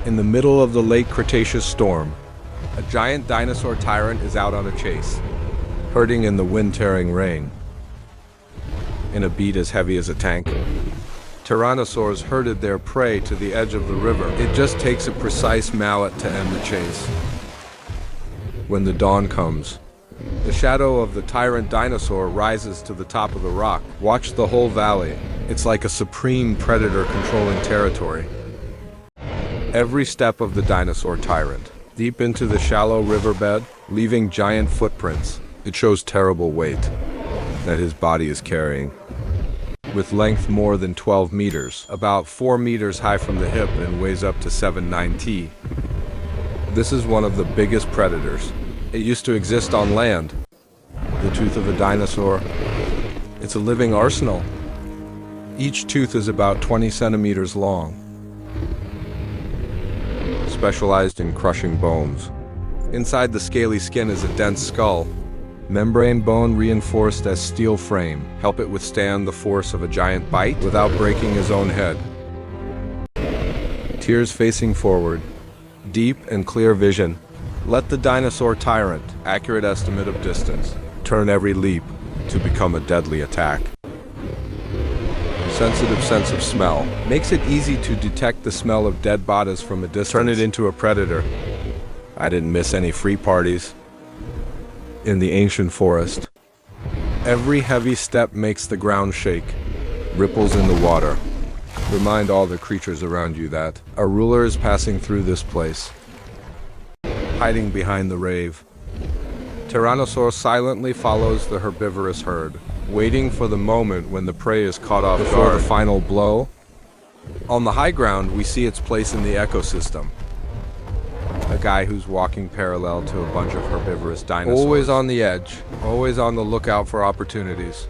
In the middle of the Late Cretaceous storm, a giant dinosaur tyrant is out on a chase, herding in the wind-tearing rain. In a beat as heavy as a tank, Tyrannosaurs herded their prey to the edge of the river. It just takes a precise mallet to end the chase. When the dawn comes, the shadow of the tyrant dinosaur rises to the top of the rock. Watch the whole valley. It's like a supreme predator controlling territory. Every step of the dinosaur tyrant, deep into the shallow riverbed, leaving giant footprints. It shows terrible weight that his body is carrying. With length more than 12 meters, about 4 meters high from the hip and weighs up to 7-9 t. This is one of the biggest predators. It used to exist on land. The tooth of a dinosaur. It's a living arsenal. Each tooth is about 20 centimeters long. Specialized in crushing bones. Inside the scaly skin is a dense skull. Membrane bone reinforced as steel frame, help it withstand the force of a giant bite without breaking his own head. Tears facing forward, deep and clear vision. Let the dinosaur tyrant, accurate estimate of distance, turn every leap to become a deadly attack. Sensitive sense of smell makes it easy to detect the smell of dead bodies from a distance. Turn it into a predator. I didn't miss any free parties. In the ancient forest, every heavy step makes the ground shake. Ripples in the water remind all the creatures around you that a ruler is passing through this place. Hiding behind the rave, Tyrannosaurus silently follows the herbivorous herd, waiting for the moment when the prey is caught off guard. Before the final blow, on the high ground we see its place in the ecosystem. A guy who's walking parallel to a bunch of herbivorous dinosaurs. Always on the edge, always on the lookout for opportunities.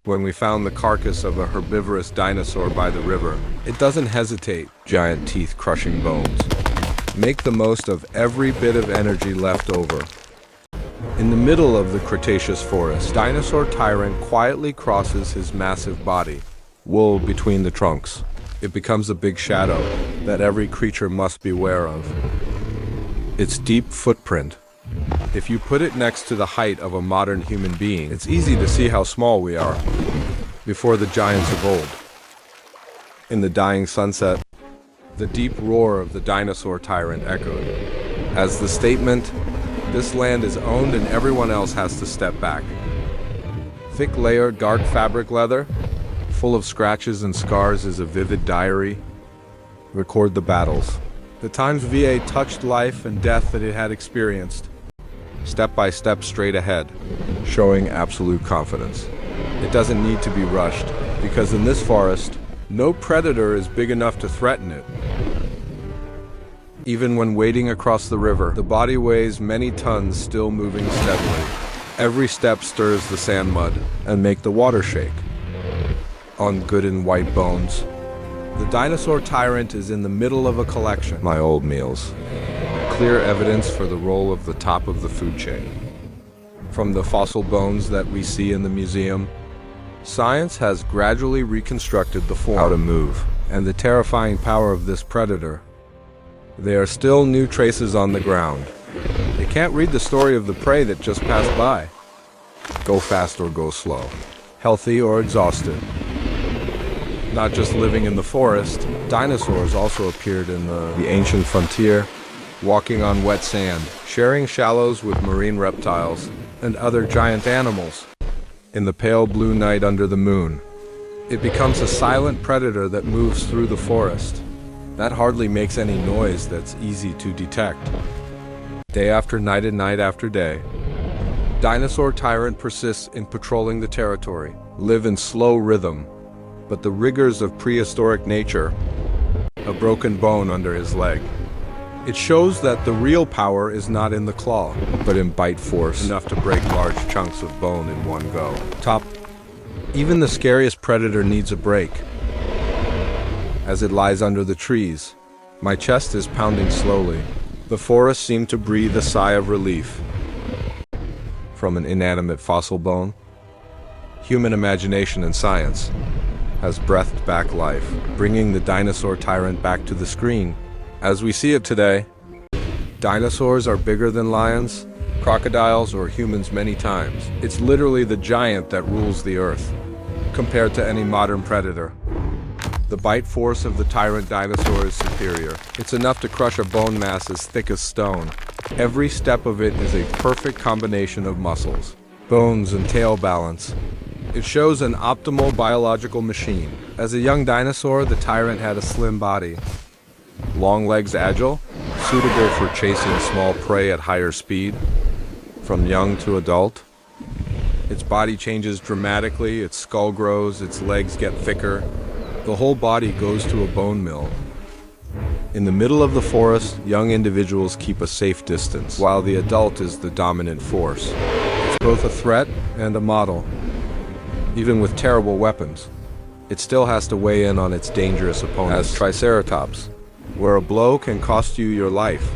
When we found the carcass of a herbivorous dinosaur by the river, it doesn't hesitate, giant teeth crushing bones. Make the most of every bit of energy left over. In the middle of the Cretaceous forest, dinosaur tyrant quietly crosses his massive body, wool between the trunks. It becomes a big shadow that every creature must beware of. Its deep footprint. If you put it next to the height of a modern human being, it's easy to see how small we are before the giants of old. In the dying sunset, the deep roar of the dinosaur tyrant echoed. As the statement, "This land is owned and everyone else has to step back." Thick layered dark fabric leather, full of scratches and scars, is a vivid diary. Record the battles. The times VA touched life and death that it had experienced. Step by step straight ahead, showing absolute confidence. It doesn't need to be rushed, because in this forest, no predator is big enough to threaten it. Even when wading across the river, the body weighs many tons, still moving steadily. Every step stirs the sand mud and make the water shake. On good and white bones, the dinosaur tyrant is in the middle of a collection. My old meals. Clear evidence for the role of the top of the food chain. From the fossil bones that we see in the museum, science has gradually reconstructed the form, how to move, and the terrifying power of this predator. There are still new traces on the ground. You can't read the story of the prey that just passed by. Go fast or go slow. Healthy or exhausted. Not just living in the forest, dinosaurs also appeared in the ancient frontier, walking on wet sand, sharing shallows with marine reptiles and other giant animals. In the pale blue night under the moon, it becomes a silent predator that moves through the forest. That hardly makes any noise that's easy to detect. Day after night and night after day, dinosaur tyrant persists in patrolling the territory, live in slow rhythm, but the rigors of prehistoric nature, a broken bone under his leg. It shows that the real power is not in the claw, but in bite force, enough to break large chunks of bone in one go. Even the scariest predator needs a break. As it lies under the trees, my chest is pounding slowly. The forest seemed to breathe a sigh of relief. From an inanimate fossil bone, human imagination and science has breathed back life, bringing the dinosaur tyrant back to the screen As we see it today, dinosaurs are bigger than lions, crocodiles, or humans many times. It's literally the giant that rules the earth, compared to any modern predator. The bite force of the tyrant dinosaur is superior. It's enough to crush a bone mass as thick as stone. Every step of it is a perfect combination of muscles, bones, and tail balance. It shows an optimal biological machine. As a young dinosaur, the tyrant had a slim body. Long legs agile, suitable for chasing small prey at higher speed. From young to adult, its body changes dramatically, its skull grows, its legs get thicker. The whole body goes to a bone mill. In the middle of the forest, young individuals keep a safe distance, while the adult is the dominant force. It's both a threat and a model. Even with terrible weapons, it still has to weigh in on its dangerous opponents, as Triceratops, where a blow can cost you your life.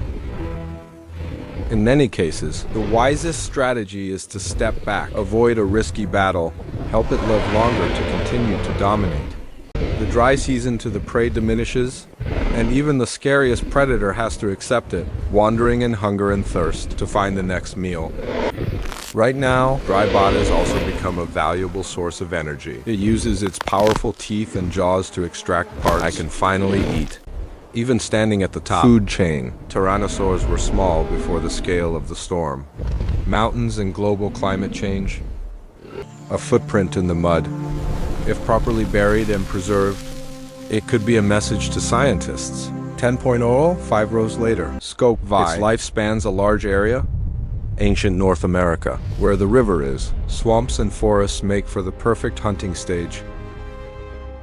In many cases, the wisest strategy is to step back, avoid a risky battle, help it live longer to continue to dominate. The dry season to the prey diminishes, and even the scariest predator has to accept it, wandering in hunger and thirst to find the next meal. Right now, dry bodies also become a valuable source of energy. It uses its powerful teeth and jaws to extract parts I can finally eat. Even standing at the top food chain, tyrannosaurs were small before the scale of the storm. Mountains and global climate change. A footprint in the mud. If properly buried and preserved, it could be a message to scientists. 10.0, 5 rows later. Scope Vi. Its life spans a large area. Ancient North America, where the river is. Swamps and forests make for the perfect hunting stage.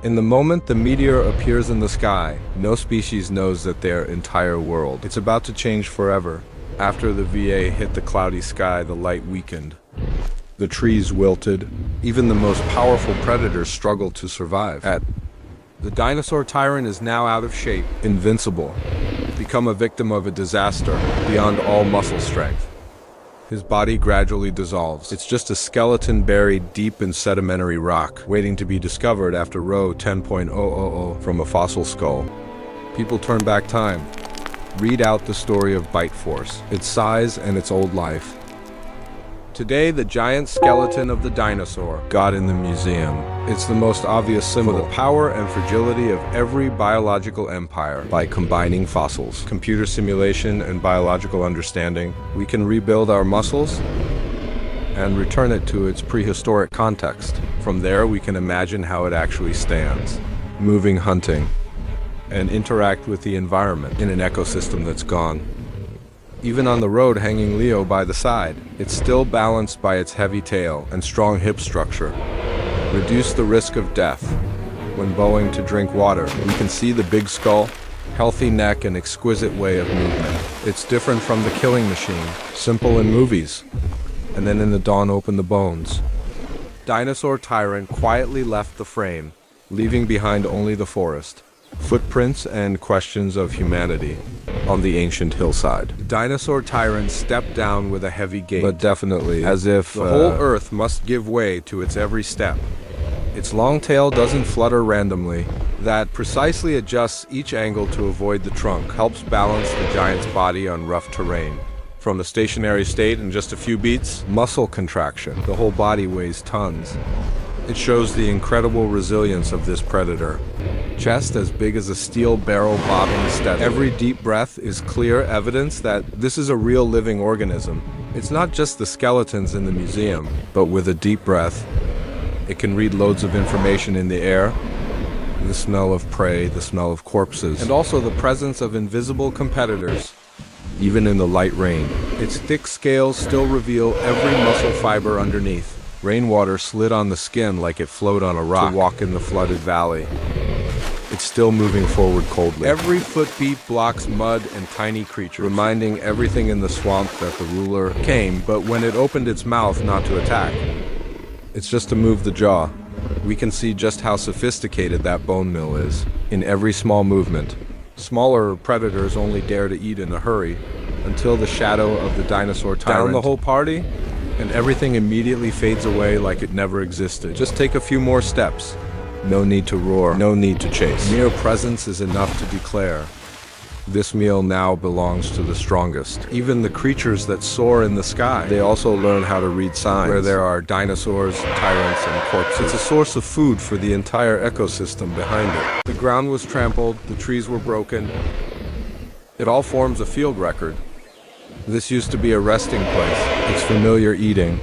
In the moment the meteor appears in the sky, no species knows that their entire world. It's about to change forever. After the VA hit the cloudy sky, the light weakened. The trees wilted. Even the most powerful predators struggled to survive. The dinosaur tyrant is now out of shape, invincible, become a victim of a disaster beyond all muscle strength. His body gradually dissolves. It's just a skeleton buried deep in sedimentary rock, waiting to be discovered after row 10.000 from a fossil skull. People turn back time, read out the story of bite force, its size, and its old life. Today, the giant skeleton of the dinosaur, got in the museum. It's the most obvious symbol for the power and fragility of every biological empire. By combining fossils, computer simulation, and biological understanding, we can rebuild our muscles and return it to its prehistoric context. From there, we can imagine how it actually stands, moving, hunting, and interact with the environment in an ecosystem that's gone. Even on the road hanging Leo by the side, it's still balanced by its heavy tail and strong hip structure. Reduce the risk of death. When bowing to drink water, we can see the big skull, healthy neck, and exquisite way of movement. It's different from the killing machine, simple in movies, and then in the dawn open the bones. Dinosaur tyrant quietly left the frame, leaving behind only the forest, footprints and questions of humanity on the ancient hillside. The dinosaur tyrant stepped down with a heavy gait, but definitely as if the whole earth must give way to its every step. Its long tail doesn't flutter randomly. That precisely adjusts each angle to avoid the trunk, helps balance the giant's body on rough terrain. From the stationary state in just a few beats, muscle contraction. The whole body weighs tons. It shows the incredible resilience of this predator. Chest as big as a steel barrel bobbing steadily. Every deep breath is clear evidence that this is a real living organism. It's not just the skeletons in the museum, but with a deep breath, it can read loads of information in the air, the smell of prey, the smell of corpses, and also the presence of invisible competitors. Even in the light rain, its thick scales still reveal every muscle fiber underneath. Rainwater slid on the skin like it flowed on a rock to walk in the flooded valley. It's still moving forward coldly. Every footbeat blocks mud and tiny creatures, reminding everything in the swamp that the ruler came, but when it opened its mouth, not to attack. It's just to move the jaw. We can see just how sophisticated that bone mill is, in every small movement. Smaller predators only dare to eat in a hurry, until the shadow of the dinosaur tyrant. Down the whole party, and everything immediately fades away like it never existed. Just take a few more steps. No need to roar, no need to chase. Mere presence is enough to declare, This meal now belongs to the strongest. Even the creatures that soar in the sky, they also learn how to read signs. Where there are dinosaurs, tyrants, and corpses, it's a source of food for the entire ecosystem behind it. The ground was trampled, the trees were broken. It all forms a field record. This used to be a resting place. It's familiar eating.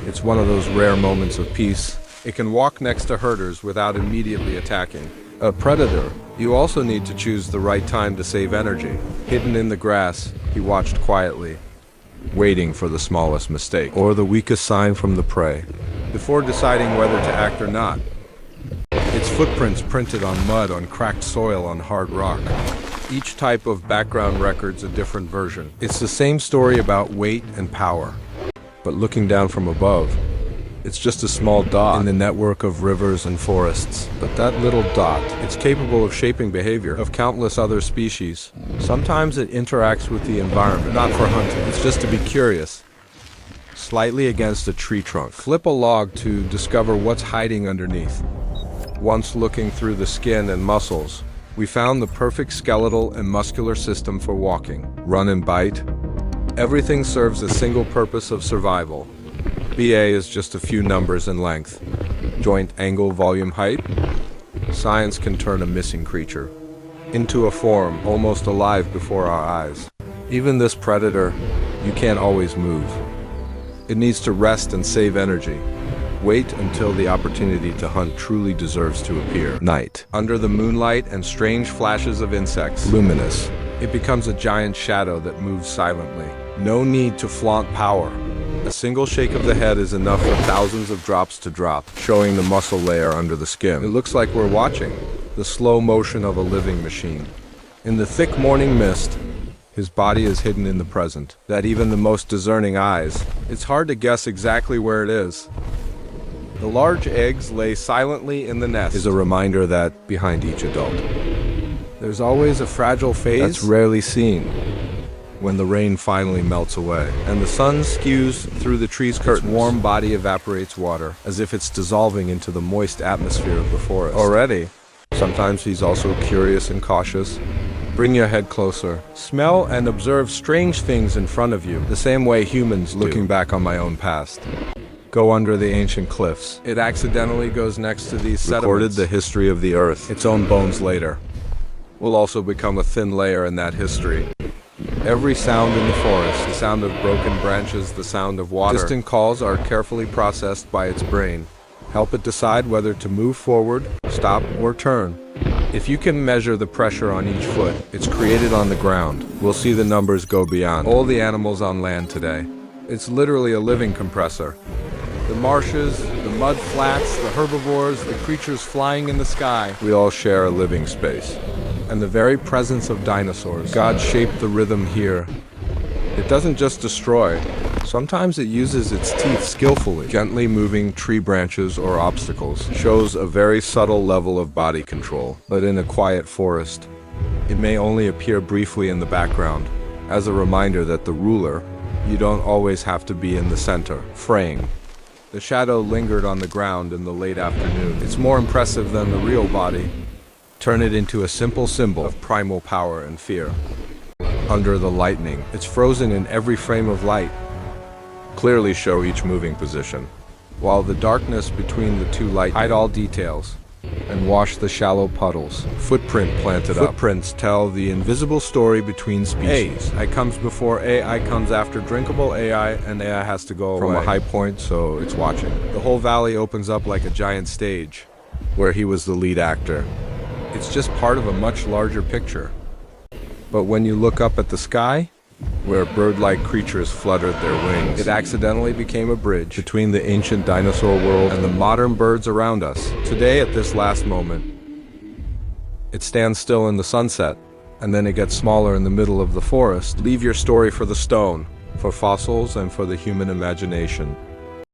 It's one of those rare moments of peace. It can walk next to herders without immediately attacking. A predator. You also need to choose the right time to save energy. Hidden in the grass, he watched quietly, waiting for the smallest mistake or the weakest sign from the prey, before deciding whether to act or not. Its footprints printed on mud, on cracked soil, on hard rock. Each type of background record's a different version. It's the same story about weight and power. But looking down from above, it's just a small dot in the network of rivers and forests. But that little dot, it's capable of shaping behavior of countless other species. Sometimes it interacts with the environment, not for hunting. It's just to be curious. Slightly against a tree trunk. Flip a log to discover what's hiding underneath. Once looking through the skin and muscles, we found the perfect skeletal and muscular system for walking. Run and bite. Everything serves a single purpose of survival. BA is just a few numbers in length. Joint angle, volume, height. Science can turn a missing creature into a form almost alive before our eyes. Even this predator, you can't always move. It needs to rest and save energy. Wait until the opportunity to hunt truly deserves to appear. Night. Under the moonlight and strange flashes of insects. Luminous. It becomes a giant shadow that moves silently. No need to flaunt power. A single shake of the head is enough for thousands of drops to drop, showing the muscle layer under the skin. It looks like we're watching the slow motion of a living machine. In the thick morning mist, his body is hidden in the present, that even the most discerning eyes, it's hard to guess exactly where it is. The large eggs lay silently in the nest is a reminder that behind each adult, there's always a fragile phase that's rarely seen. When the rain finally melts away and the sun skews through the tree's curtains, its warm body evaporates water as if it's dissolving into the moist atmosphere of the forest. Already, sometimes he's also curious and cautious. Bring your head closer. Smell and observe strange things in front of you, the same way humans do. Looking back on my own past. Go under the ancient cliffs. It accidentally goes next to these sediments. Recorded the history of the earth. Its own bones later will also become a thin layer in that history. Every sound in the forest, the sound of broken branches, the sound of water, distant calls are carefully processed by its brain. Help it decide whether to move forward, stop, or turn. If you can measure the pressure on each foot, it's created on the ground. We'll see the numbers go beyond all the animals on land today. It's literally a living compressor. The marshes, the mud flats, the herbivores, the creatures flying in the sky, we all share a living space. And the very presence of dinosaurs. God shaped the rhythm here. It doesn't just destroy. Sometimes it uses its teeth skillfully. Gently moving tree branches or obstacles shows a very subtle level of body control. But in a quiet forest, it may only appear briefly in the background, as a reminder that the ruler, you don't always have to be in the center. Fraying. The shadow lingered on the ground in the late afternoon. It's more impressive than the real body. Turn it into a simple symbol of primal power and fear. Under the lightning, it's frozen in every frame of light. Clearly show each moving position, while the darkness between the two light hide all details and wash the shallow puddles. Footprint planted up. Footprints tell the invisible story between species. AI comes before AI comes after. Drinkable AI, and AI has to go from a high point, so it's watching. The whole valley opens up like a giant stage, where he was the lead actor. It's just part of a much larger picture. But when you look up at the sky, where bird-like creatures fluttered their wings, it accidentally became a bridge between the ancient dinosaur world and the modern birds around us. Today, at this last moment, it stands still in the sunset, and then it gets smaller in the middle of the forest. Leave your story for the stone, for fossils, and for the human imagination.